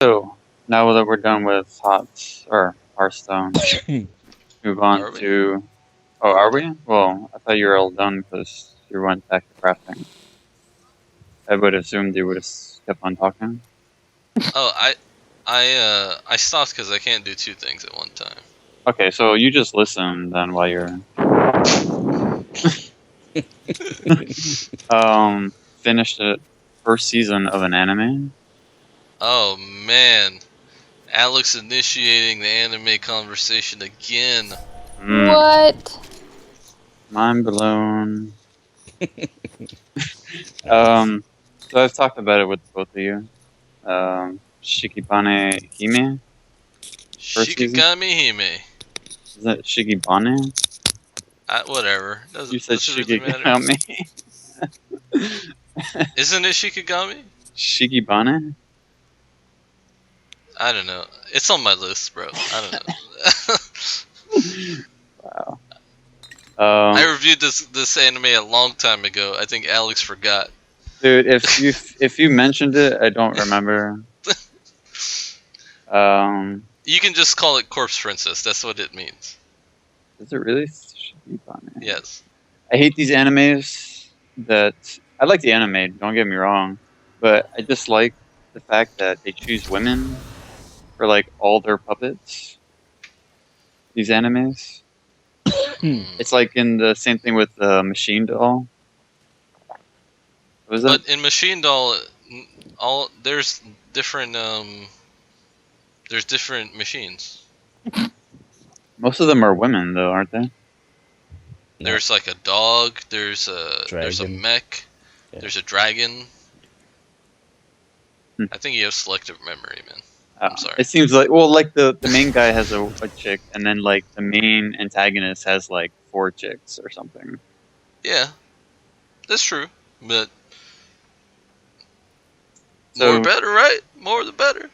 So now that we're done with Hearthstone, move on Are we? to. Oh, are we? Well, I thought you were all done because you went back to crafting. I would assume you would have kept on talking. Oh, I stopped because I can't do two things at one time. Okay, so you just listen then while you're finished the first season of an anime. Oh man, Alex initiating the anime conversation again. What? Mind blown. Um, so I've talked about it with both of you. Shikibane Hime first season. Shikigami Hime. Is that Shikibane? Whatever. You said Does it really matter? Shikigami. Isn't it Shikigami? Shikibane? I don't know. It's on my list, bro. I don't know. Wow. I reviewed this anime a long time ago. I think Alex forgot. Dude, if you mentioned it, I don't remember. You can just call it Corpse Princess. That's what it means. Is it really Shikibane? Yes. I hate these animes that I like the anime. Don't get me wrong, but I dislike the fact that they choose women for like all their puppets. These animes. It's like in the same thing with the Machine Doll. Was it? But in Machine Doll, there's different machines. Most of them are women, though, aren't they? There's like a dog. There's a Dragon. mech. Yeah. There's a dragon. Hmm. I think you have selective memory, man. I'm sorry. It seems like like the main guy has a chick, and then like the main antagonist has like 4 chicks or something. Yeah, that's true. But So, more better, right? More the better.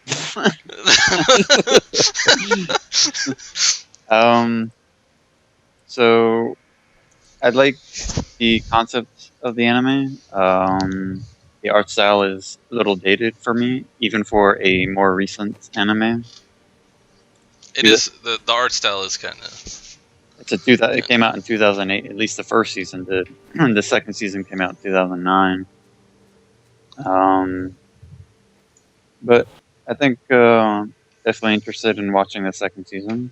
So I like the concept of the anime. The art style is a little dated for me, even for a more recent anime. It is the art style is kind of. It came out in 2008. At least the first season did. The second season came out in 2009. But I think definitely interested in watching the second season.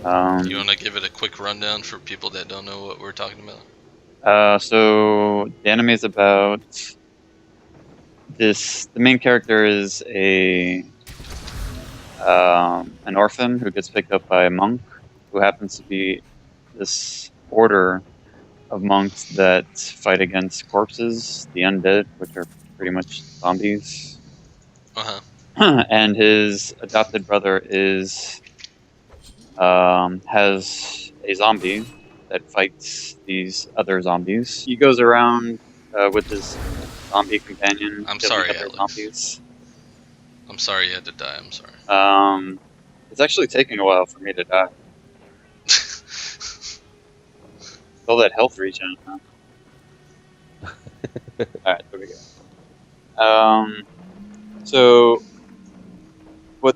You want to give it a quick rundown for people that don't know what we're talking about? So the anime is about this. The main character is an orphan who gets picked up by a monk who happens to be this order of monks that fight against corpses, the undead, which are pretty much zombies. And his adopted brother has a zombie that fights these other zombies. He goes around with his zombie companion. I'm sorry, other Alex. zombies. I'm sorry you had to die. I'm sorry. It's actually taking a while for me to die. All that health regen. Huh? Alright, there we go. So what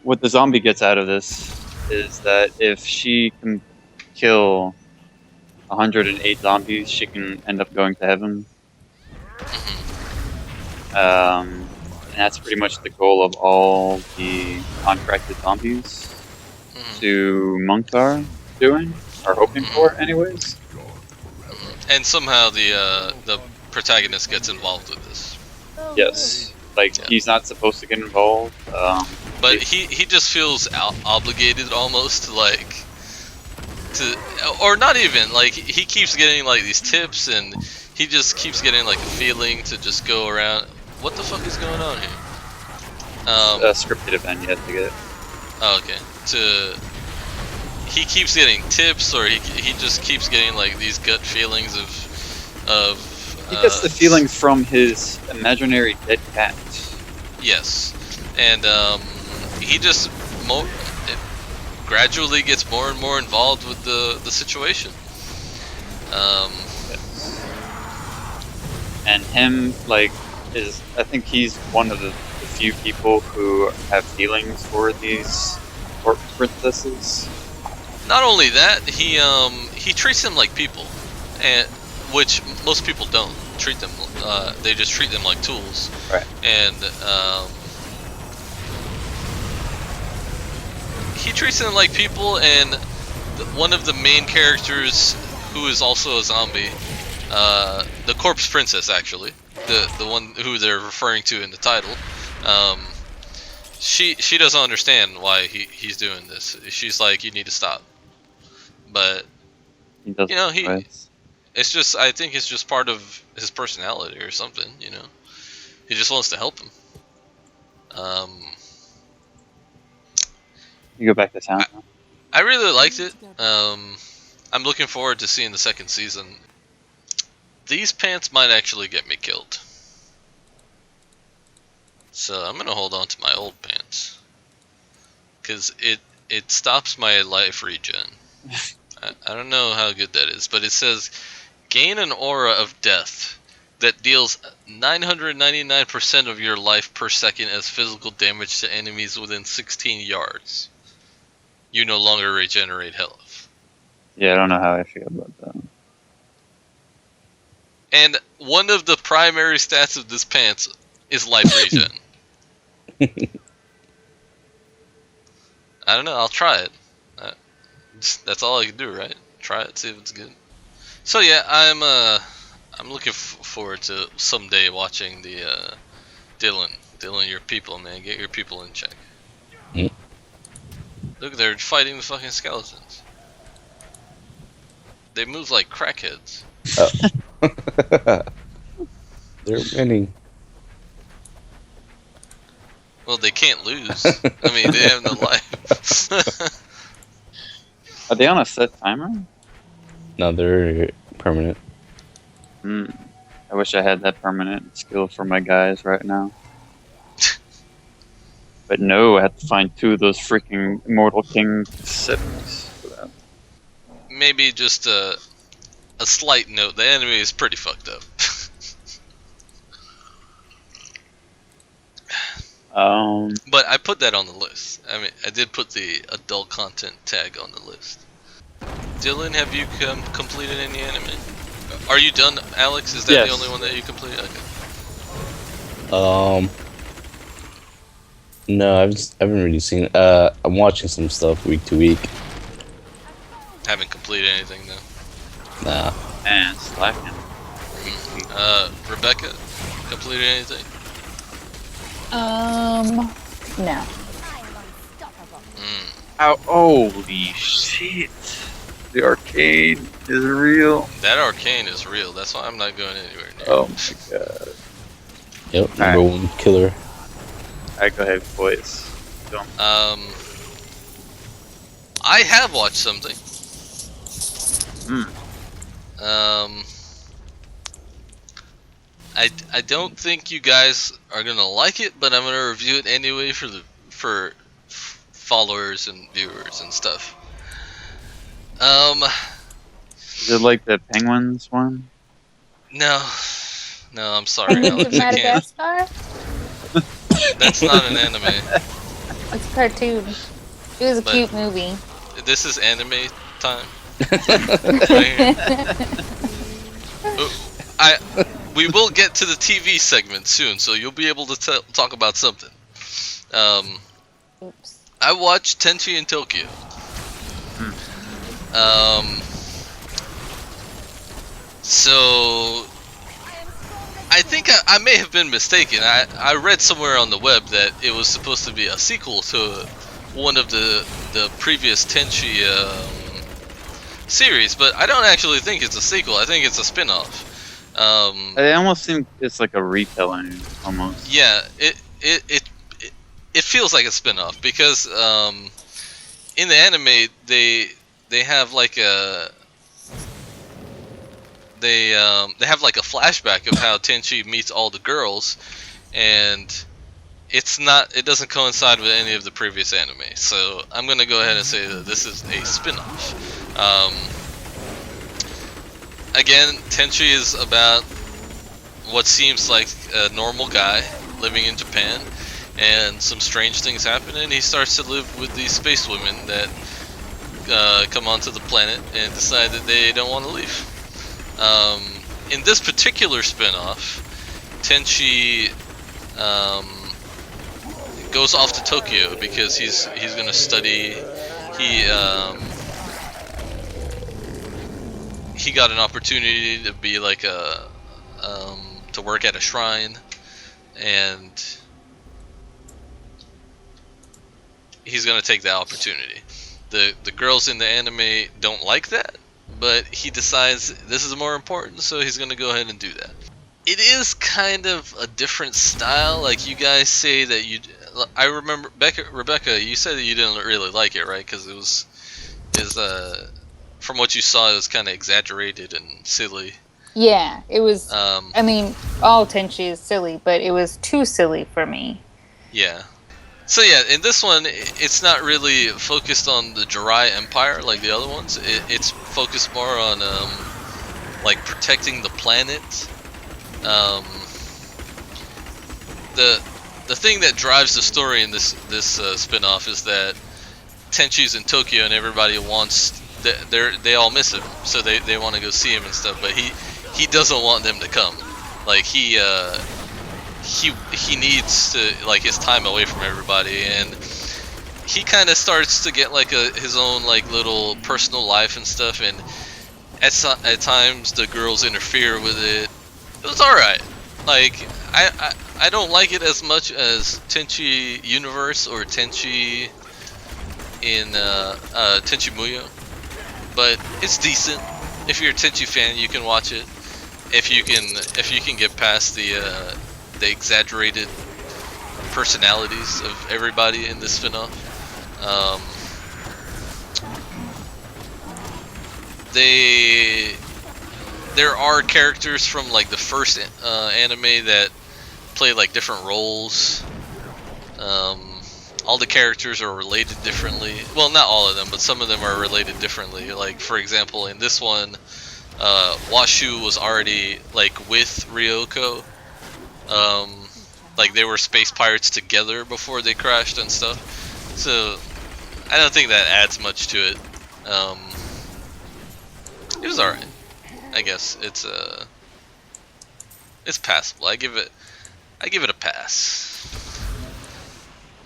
what the zombie gets out of this is that if she can kill 108 zombies, she can end up going to heaven. And that's pretty much the goal of all the contracted zombies to monks are doing, or hoping for, anyways. And somehow the protagonist gets involved with this. Yes, like he's not supposed to get involved. But he just feels obligated almost, like or not even, like he keeps getting like these tips, and he just keeps getting like a feeling to just go around. What the fuck is going on here? A scripted event you have to get. Oh, okay. He keeps getting tips, or he just keeps getting like these gut feelings of. He gets the feelings from his imaginary dead cat. Yes, and he just gradually gets more and more involved with the situation. and him like I think he's one of the few people who have feelings for these court princesses. Not only that, he treats them like people, and which most people don't treat them. They just treat them like tools. Right. And he treats them like people, and one of the main characters, who is also a zombie, the corpse princess, actually, the one who they're referring to in the title, she doesn't understand why he's doing this. She's like, you need to stop. But He doesn't. you know, it's just, I think it's just part of his personality or something. You know, he just wants to help him. You go back to town. I really liked it. I'm looking forward to seeing the second season. These pants might actually get me killed, so I'm gonna hold on to my old pants, cause it stops my life regen. I don't know how good that is, but it says gain an aura of death that deals 999% of your life per second as physical damage to enemies within 16 yards. You no longer regenerate health. Yeah, I don't know how I feel about that. And one of the primary stats of this pants is life regen. I don't know, I'll try it. That's all I can do, right? Try it, see if it's good. So yeah, I'm looking forward to someday watching the Dylan, your people, man. Get your people in check. Mm. Look, they're fighting the fucking skeletons. They move like crackheads. Oh. They're winning. Well, they can't lose. I mean, they have no life. Are they on a set timer? No, they're permanent. I wish I had that permanent skill for my guys right now. But no, I have to find 2 of those freaking Immortal King settings for that. Maybe just a slight note: the enemy is pretty fucked up. But I put that on the list. I mean, I did put the adult content tag on the list. Dylan, have you completed any anime? Are you done, Alex? Is that Yes. the only one that you completed? Okay. No, I haven't really seen. I'm watching some stuff week to week. Haven't completed anything though. Nah. And slacking. Rebecca, completed anything? No. Oh, holy shit. The arcade is real. That arcane is real. That's why I'm not going anywhere near. Oh my god. Yep. Number one killer. Alright, go ahead, boys. Go. I have watched something. I don't think you guys are gonna like it, but I'm gonna review it anyway for followers and viewers and stuff. Is it like the Penguins one? No, I'm sorry, Penguins of Alex, I can't. Madagascar? That's not an anime. It's a cartoon. It was a But- cute movie. This is anime time. We will get to the TV segment soon, so you'll be able to talk about something. Oops. I watched Tenchi in Tokyo. So I think I may have been mistaken. I read somewhere on the web that it was supposed to be a sequel to one of the previous Tenchi series, but I don't actually think it's a sequel. I think it's a spin-off. I almost think it's like a retelling, almost. Yeah, it feels like a spin-off because in the anime they have like a they have like a flashback of how Tenchi meets all the girls, and it doesn't coincide with any of the previous anime. So I'm gonna go ahead and say that this is a spin-off. Again, Tenchi is about what seems like a normal guy living in Japan, and some strange things happen, and he starts to live with these space women that come onto the planet and decide that they don't want to leave. In this particular spin-off, Tenchi goes off to Tokyo because he's gonna study. He got an opportunity to be like to work at a shrine, and he's gonna take that opportunity. The girls in the anime don't like that, but he decides this is more important, so he's gonna go ahead and do that. It is kind of a different style. Like, you guys say that you, I remember Rebecca, you said that you didn't really like it, right? Because from what you saw, it was kind of exaggerated and silly. Yeah, it was. Um, I mean, all Tenchi is silly, but it was too silly for me. yeah. So yeah, in this one, it's not really focused on the Jirai Empire like the other ones. It's focused more on like protecting the planet. The thing that drives the story in this spin-off is that Tenchi's in Tokyo and everybody wants they all miss him, so they want to go see him and stuff. But he doesn't want them to come. Like he needs to, like, his time away from everybody, and he kind of starts to get like his own like little personal life and stuff. And at times the girls interfere with it. It was alright. Like, I don't like it as much as Tenchi Universe or Tenchi in Tenchi Muyo, but it's decent. If you're a Tenchi fan, you can watch it. If you can get past the exaggerated personalities of everybody in this spin-off. There are characters from like the first anime that play like different roles. All the characters are related differently. Well, not all of them, but some of them are related differently. Like, for example, in this one, Washu was already like with Ryoko. Like, they were space pirates together before they crashed and stuff. So I don't think that adds much to it. It was alright. I guess it's passable. I give it a pass.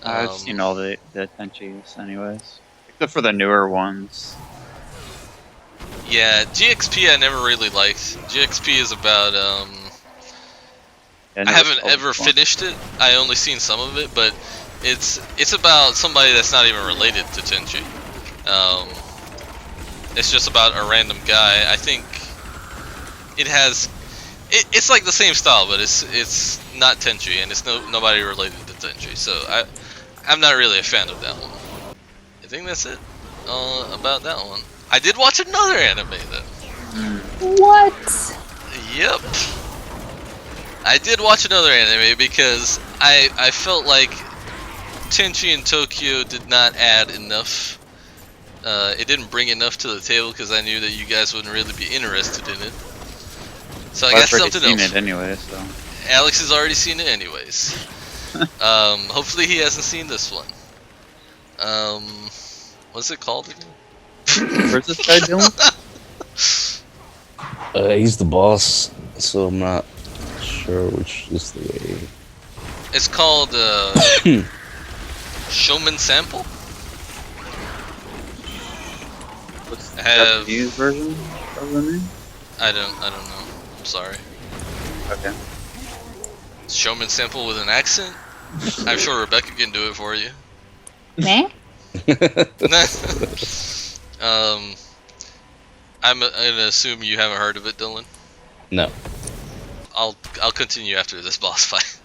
I've seen all the Tenchis anyways, except for the newer ones. Yeah, GXP I never really liked. GXP is about Yeah, I haven't ever finished it. I only seen some of it, but it's about somebody that's not even related to Tenchi. It's just about a random guy. I think it's like the same style, but it's not Tenchi, and it's nobody related to Tenchi. So I'm not really a fan of that one. I think that's it about that one. I did watch another anime though. What? Yep. I did watch another anime because I felt like Tenchi in Tokyo did not add enough. It didn't bring enough to the table because I knew that you guys wouldn't really be interested in it. So I got something else. I've already seen it anyway, so. Alex has already seen it anyways. Hopefully he hasn't seen this one. What's it called again? Where's this guy doing? He's the boss, so I'm not sure which is the way. It's called Shomin Sample. What's the Have- Japanese version of the name? I don't know. I'm sorry. Okay. Shomin Sample with an accent. I'm sure Rebecca can do it for you. Me? I'm gonna assume you haven't heard of it, Dylan. No. I'll continue after this boss fight.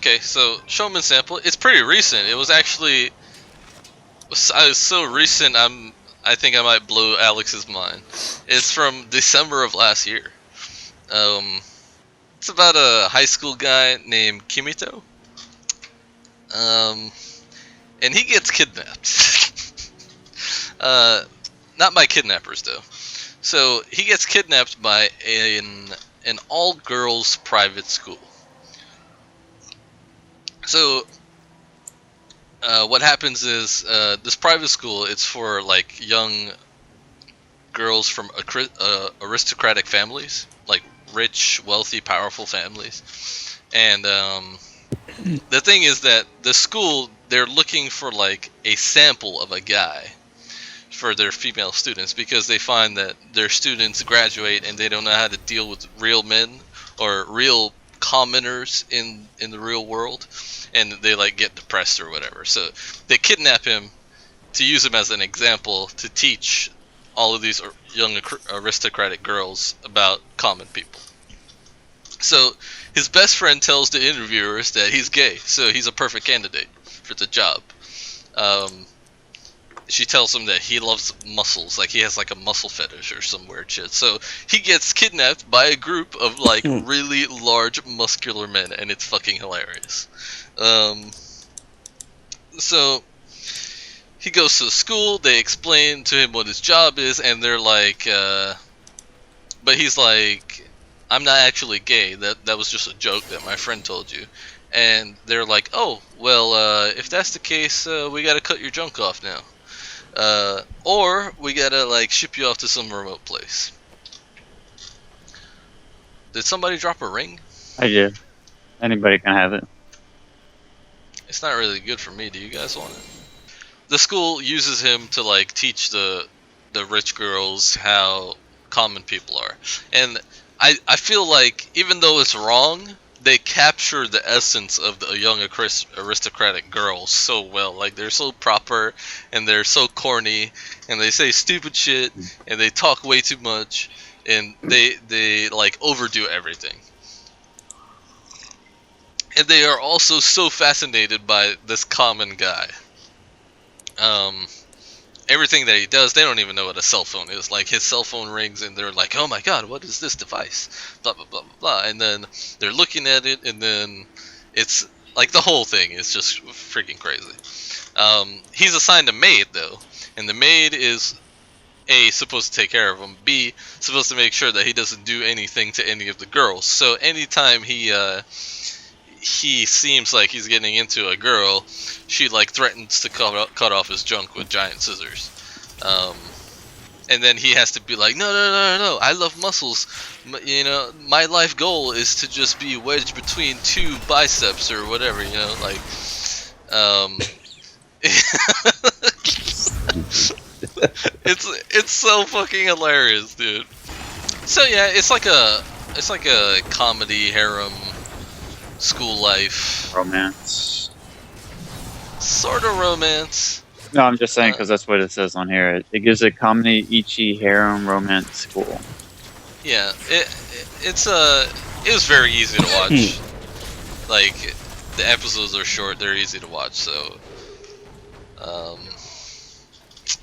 Okay, so Shomin sample. It's pretty recent. It was actually so recent. I think I might blow Alex's mind. It's from December of last year. It's about a high school guy named Kimito. And he gets kidnapped. Not by kidnappers though. So he gets kidnapped by an all-girls private school. So what happens is this private school, it's for like young girls from aristocratic families, like rich, wealthy, powerful families. And the thing is that the school, they're looking for like a sample of a guy for their female students, because they find that their students graduate and they don't know how to deal with real men or real commoners in the real world, and they like get depressed or whatever. So they kidnap him to use him as an example to teach all of these young aristocratic girls about common people. So his best friend tells the interviewers that he's gay, so he's a perfect candidate for the job. She tells him that he loves muscles, like he has like a muscle fetish or some weird shit. So he gets kidnapped by a group of like really large muscular men, and it's fucking hilarious. So he goes to school, they explain to him what his job is, and they're like, but he's like, I'm not actually gay, that was just a joke that my friend told you. And they're like, oh, well, if that's the case, we gotta cut your junk off now. Or we gotta like ship you off to some remote place. Did somebody drop a ring? I did. Anybody can have it. It's not really good for me. Do you guys want it? The school uses him to like teach the rich girls how common people are. And I feel like even though it's wrong, they capture the essence of the young aristocratic girls so well. Like they're so proper and they're so corny and they say stupid shit and they talk way too much and they like overdo everything. And they are also so fascinated by this common guy. Everything that he does, they don't even know what a cell phone is. Like his cell phone rings and they're like, oh my god, what is this device? Blah blah blah blah blah. And then they're looking at it and then it's like the whole thing is just freaking crazy. He's assigned a maid though, and the maid is A, supposed to take care of him, B, supposed to make sure that he doesn't do anything to any of the girls. So anytime he seems like he's getting into a girl, she like threatens to cut off his junk with giant scissors. And then he has to be like, no, I love muscles. You know, my life goal is to just be wedged between two biceps or whatever, you know, like, it's so fucking hilarious, dude. So yeah, it's like a comedy harem school life Romance. sort of romance. No, I'm just saying because that's what it says on here. It gives a comedy, ichi, harem, romance school. Yeah, it was very easy to watch. Like the episodes are short, they're easy to watch. So,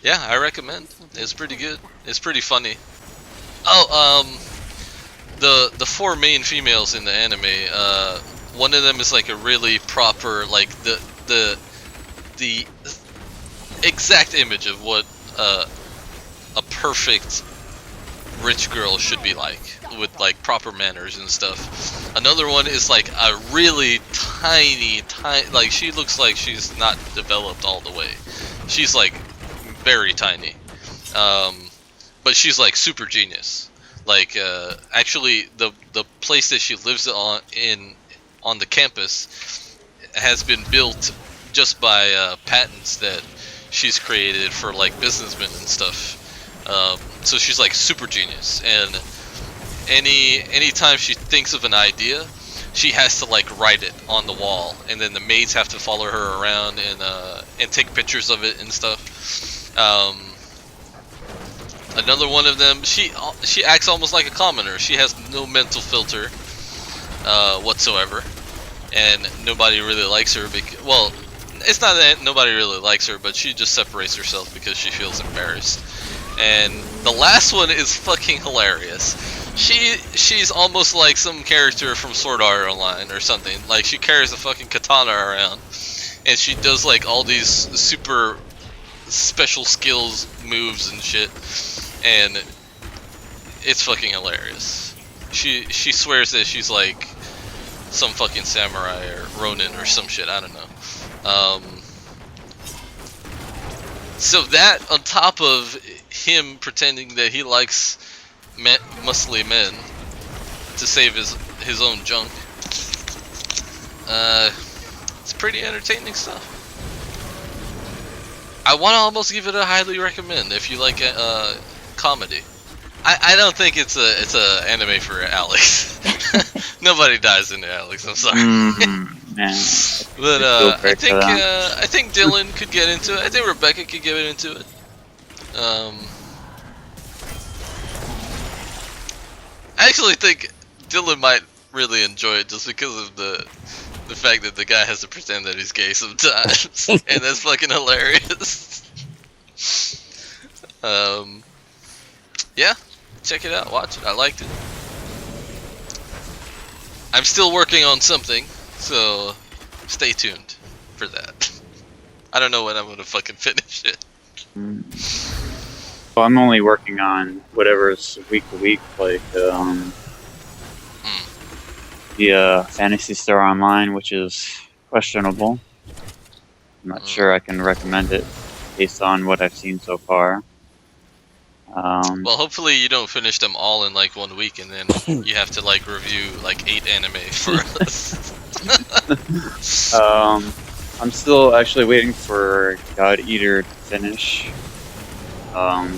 yeah, I recommend. It's pretty good. It's pretty funny. Oh, the four main females in the anime. One of them is like a really proper, like the exact image of what a perfect rich girl should be like, with like proper manners and stuff. Another one is like a really tiny, like she looks like she's not developed all the way. She's like very tiny, but she's like super genius. Like actually, the place that she lives on the campus has been built just by patents that she's created for like businessmen and stuff. So she's like super genius, and anytime she thinks of an idea, she has to like write it on the wall, and then the maids have to follow her around and take pictures of it and stuff. Another one of them, she acts almost like a commoner. She has no mental filter whatsoever, and nobody really likes her because, well, it's not that nobody really likes her, but she just separates herself because she feels embarrassed. And the last one is fucking hilarious. She's almost like some character from Sword Art Online or something. Like, she carries a fucking katana around, and she does like all these super special skills moves and shit, and it's fucking hilarious. She swears that she's like some fucking samurai or ronin or some shit, I don't know. So that, on top of him pretending that he likes muscly men to save his own junk, it's pretty entertaining stuff. I want to almost give it a highly recommend if you like comedy. I don't think it's a anime for Alex. Nobody dies in Alex. I'm sorry. But I think Dylan could get into it. I think Rebecca could get into it. I actually think Dylan might really enjoy it just because of the fact that the guy has to pretend that he's gay sometimes, and that's fucking hilarious. Yeah, check it out, watch it. I liked it. I'm still working on something, so stay tuned for that. I don't know when I'm gonna fucking finish it. Well, I'm only working on whatever's week to week, like the Fantasy Star Online, which is questionable. I'm not sure I can recommend it based on what I've seen so far. Well, hopefully you don't finish them all in like 1 week, and then you have to like review like 8 anime for us. I'm still actually waiting for God Eater to finish.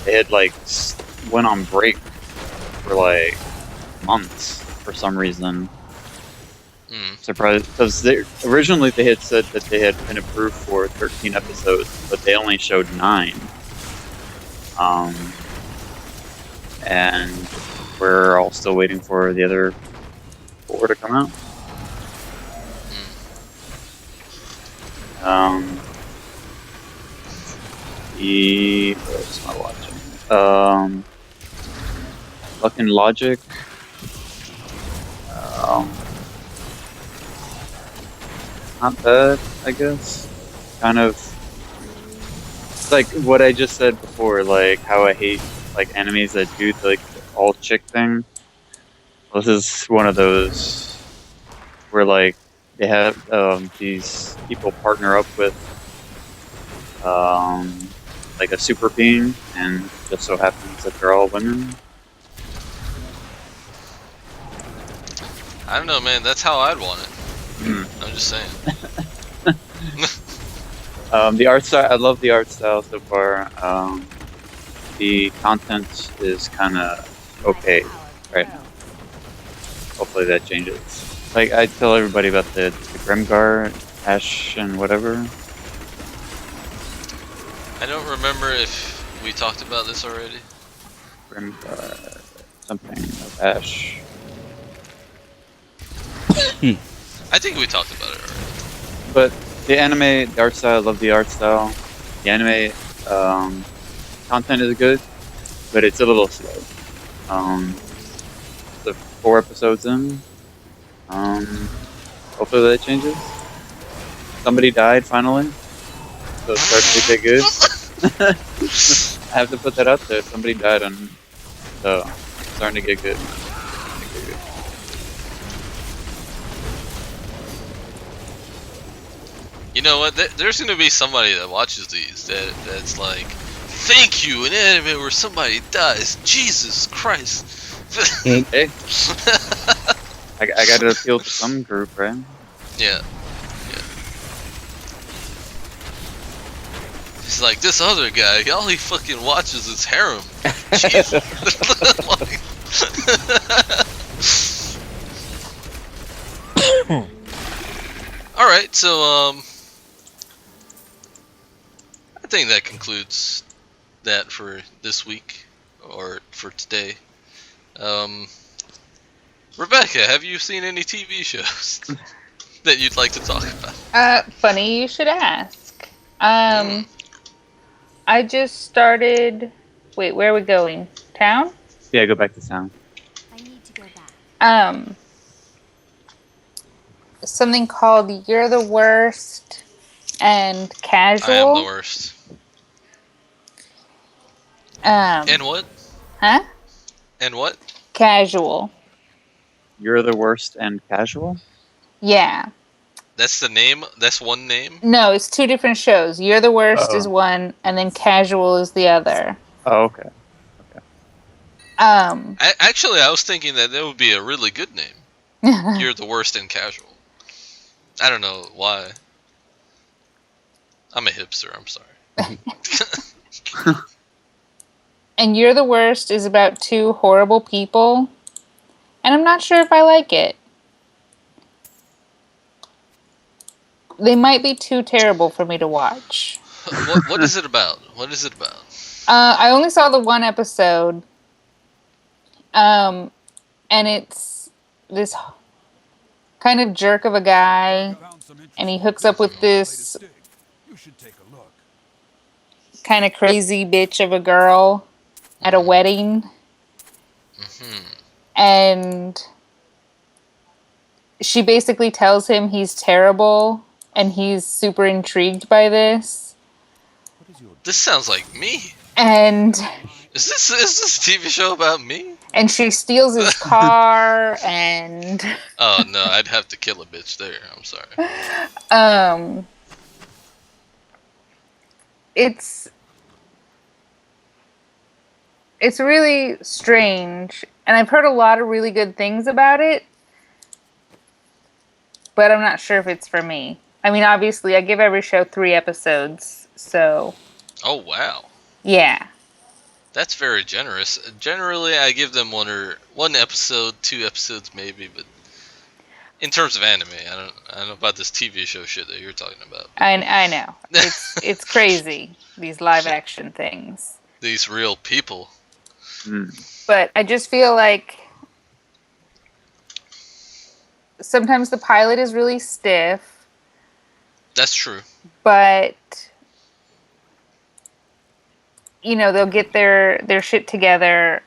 They had like went on break for like months for some reason. Surprised, because originally they had said that they had been approved for 13 episodes, but they only showed 9. And we're all still waiting for the other 4 to come out. What else am I watching? Luck and Logic. Not bad, I guess. Kind of. It's like what I just said before, like how I hate like animes that do like the all chick thing. This is one of those where like they have these people partner up with like a super being, and just so happens that they're all women. I don't know, man. That's how I'd want it. I'm just saying. The art style, I love the art style so far. The content is kind of okay right now. Hopefully that changes. Like, I tell everybody about the Grimgar, Ash, and whatever. I don't remember if we talked about this already. Grimgar, something of Ash. I think we talked about it already. But the anime, the art style, I love the art style. The anime content is good, but it's a little slow. The 4 episodes in. Hopefully that changes. Somebody died finally, so it starts to get good. I have to put that out there. Somebody died, and so it's starting to get good. You know what? There's gonna be somebody that watches these that's like, "Thank you, an anime where somebody dies." Jesus Christ. Hey, I got to appeal to some group, right? Yeah. He's like, this other guy, all he fucking watches is harem. Jesus. Alright, so, I think that concludes that for this week, or for today. Rebecca, have you seen any TV shows? that you'd like to talk about? Funny you should ask. I just started. Wait, where are we going? Town? Yeah, go back to sound. I need to go back. Something called You're the Worst and Casual. I am the worst. And what? Huh? And what? Casual. You're the worst and casual? Yeah. That's the name? That's one name? No, it's two different shows. You're the Worst is Oh. one, and then Casual is the other. Oh, okay. Actually, I was thinking that would be a really good name. You're the worst and casual. I don't know why. I'm a hipster, I'm sorry. And You're the Worst is about two horrible people, and I'm not sure if I like it. They might be too terrible for me to watch. What is it about? What is it about? I only saw the one episode, and it's this kind of jerk of a guy, and he hooks up with this kind of crazy bitch of a girl at a wedding. And she basically tells him he's terrible, and he's super intrigued by this. This sounds like me. And Is this TV show about me? and she steals his car, and Oh no, I'd have to kill a bitch there. I'm sorry. It's really strange, and I've heard a lot of really good things about it, but I'm not sure if it's for me. I mean, obviously, I give every show 3 episodes, so Oh wow. yeah. That's very generous. Generally, I give them one episode, 2 episodes maybe, but in terms of anime, I don't know about this TV show shit that you're talking about. I know. It's crazy, these live action things. These real people. But I just feel like sometimes the pilot is really stiff, That's true. but you know, they'll get their shit together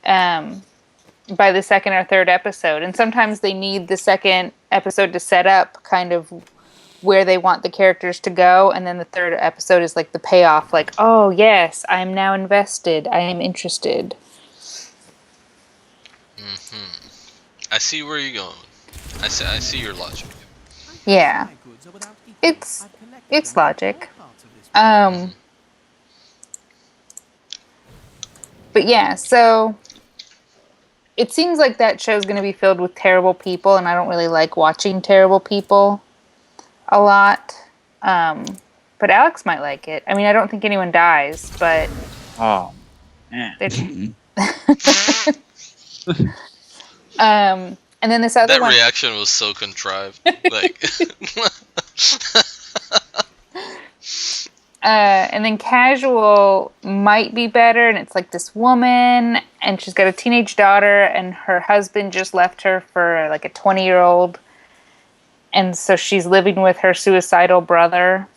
by the second or third episode. And sometimes they need the second episode to set up kind of where they want the characters to go, and then the third episode is like the payoff, like, oh yes, I am now invested, I am interested. I see where you're going. I see your logic. Yeah. It's logic. But yeah, so it seems like that show's going to be filled with terrible people, and I don't really like watching terrible people a lot. But Alex might like it. I mean, I don't think anyone dies, but Oh, man. and then this other That one. reaction was so contrived. Like, And then Casual might be better, and it's like this woman, and she's got a teenage daughter, and her husband just left her for like a 20-year-old, and so she's living with her suicidal brother,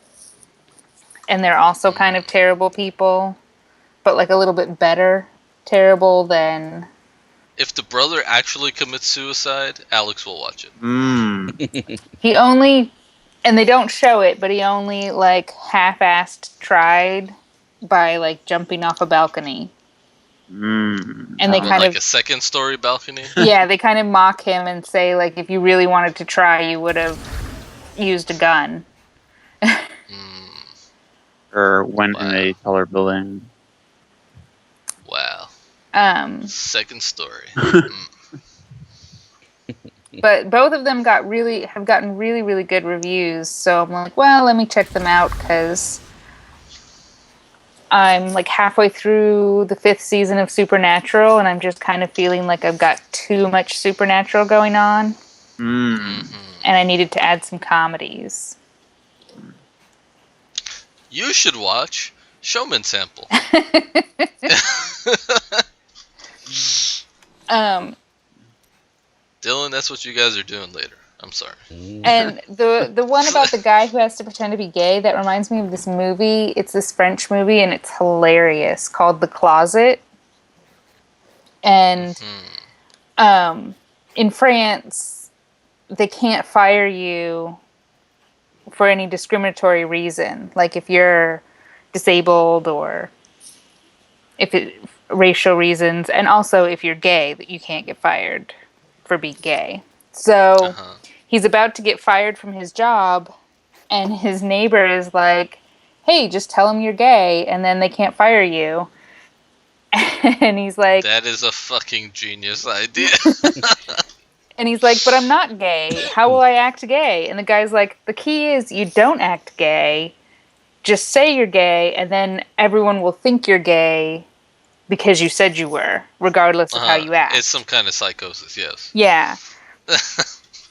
and they're also kind of terrible people, but like a little bit better terrible than... if the brother actually commits suicide, Alex will watch it. He only... and they don't show it, but he only like half-assed tried by like jumping off a balcony. And they kind like of a second story balcony. yeah, they kind of mock him and say like, if you really wanted to try, you would have used a gun. Or went in a taller building. Wow. Second story. But both of them have gotten really, really good reviews. So I'm like, well, let me check them out, because I'm like halfway through the 5th season of Supernatural, and I'm just kind of feeling like I've got too much Supernatural going on. And I needed to add some comedies. You should watch Shomin Sample. Dylan, that's what you guys are doing later. I'm sorry. And the one about the guy who has to pretend to be gay, that reminds me of this movie. It's this French movie, and it's hilarious, called The Closet. And in France, they can't fire you for any discriminatory reason, like if you're disabled or if it racial reasons, and also if you're gay, that you can't get fired for being gay. So he's about to get fired from his job, and his neighbor is like, hey, just tell him you're gay and then they can't fire you. And he's like, that is a fucking genius idea. and he's like, but I'm not gay. How will I act gay? And the guy's like, the key is you don't act gay. Just say you're gay, and then everyone will think you're gay because you said you were, regardless of how you act. It's some kind of psychosis, yes. Yeah.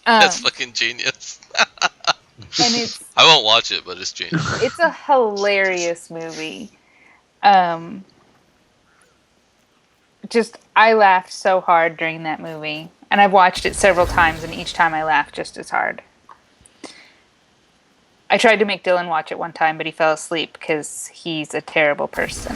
That's fucking genius. And it's I won't watch it, but it's genius. It's a hilarious movie. Just, I laughed so hard during that movie. And I've watched it several times, and each time I laughed just as hard. I tried to make Dylan watch it one time, but he fell asleep because he's a terrible person.